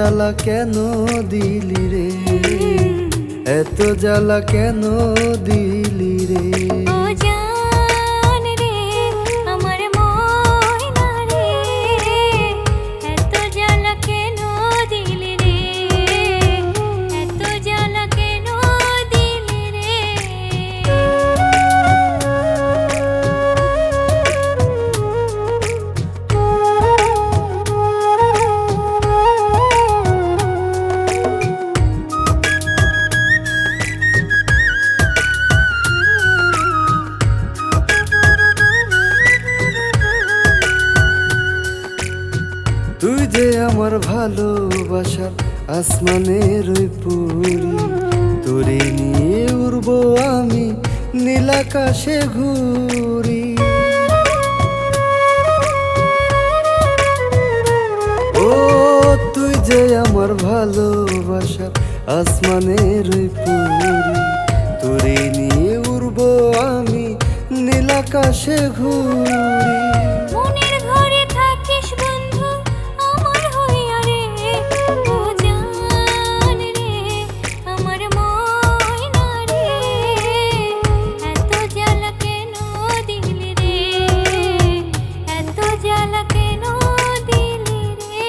জ্বালা কেন দিলি রে, এত জ্বালা কেন দিলি রে। ও জান রে আমার ময়না রে, এত জ্বালা কেন দিলি রে, এত জ্বালা কেন দিলি রে। তুই যে আমার ভালোবাসার আসমানের ওই পুরি, তোরে নিয়ে উড়বো আমি নীলাকাশে ঘুরি। ও তুই যে আমার ভালোবাসার আসমানের ওই পুরি, তোরে নিয়ে উড়বো আমি নীলাকাশে ঘুরি। মনের ঘরে থাকিস বন্ধু আমার হইয়া রে, ও জান রে আমার ময়না রে, এত জ্বালা কেন দিলি রে, এত জ্বালা কেন দিলি রে।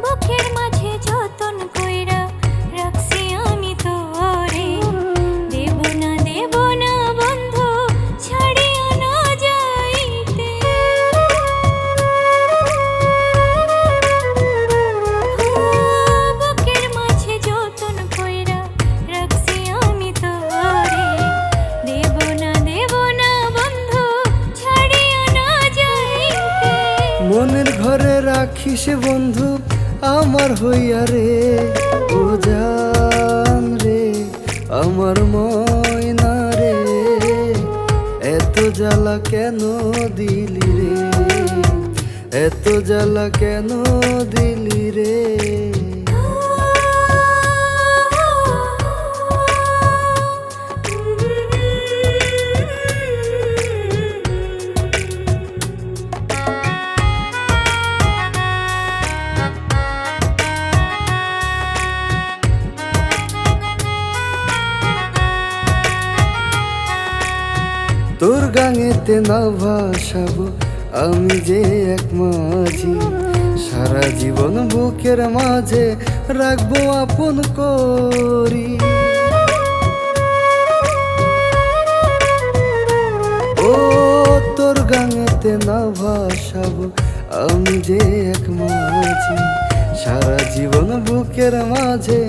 বুকের মাঝে যতন কইরা রাখছি আমি তোরে, দেব না বন্ধু ছাড়িয়া না যাইতে। বুকের মাঝে যতন কইরা রাখছি আমি তোরে, দেব না বন্ধু ছাড়িয়া না যাইতে। মনের ঘরে রাখিস বন্ধু আমার হইয়া রে, ও জান রে আমার ময়না রে, এত জ্বালা কেন দিলি রে, এত জ্বালা কেন দিলি রে। তোর গাঙেতে না ভাসাবো আমি যে এক মাঝি, সারা জীবন বুকের মাঝে রাখবো আপন করি। ও তোর গাঙেতে না ভাসাবো আমি যে এক মাঝি, সারা জীবন বুকের মাঝে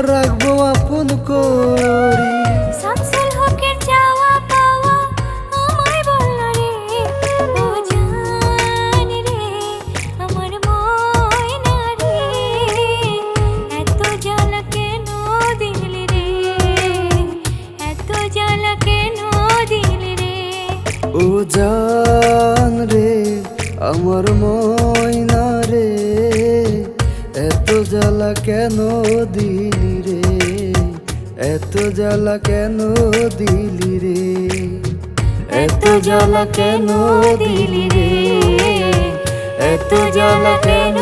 রাখবো আপন করি। শামসুল হকের চাওয়া পাওয়া আমায় বললো রে, ও জান রে আমার ময়না রে, এত জ্বালা কেন দিলি রে, এত জ্বালা কেন দিলি রে। ও জান রে আমার ময়না রে, এত জ্বালা কেন দিলি রে, এত জ্বালা কেন দিলি রে, এত জ্বালা কেন দিলি রে, এত জ্বালা কেন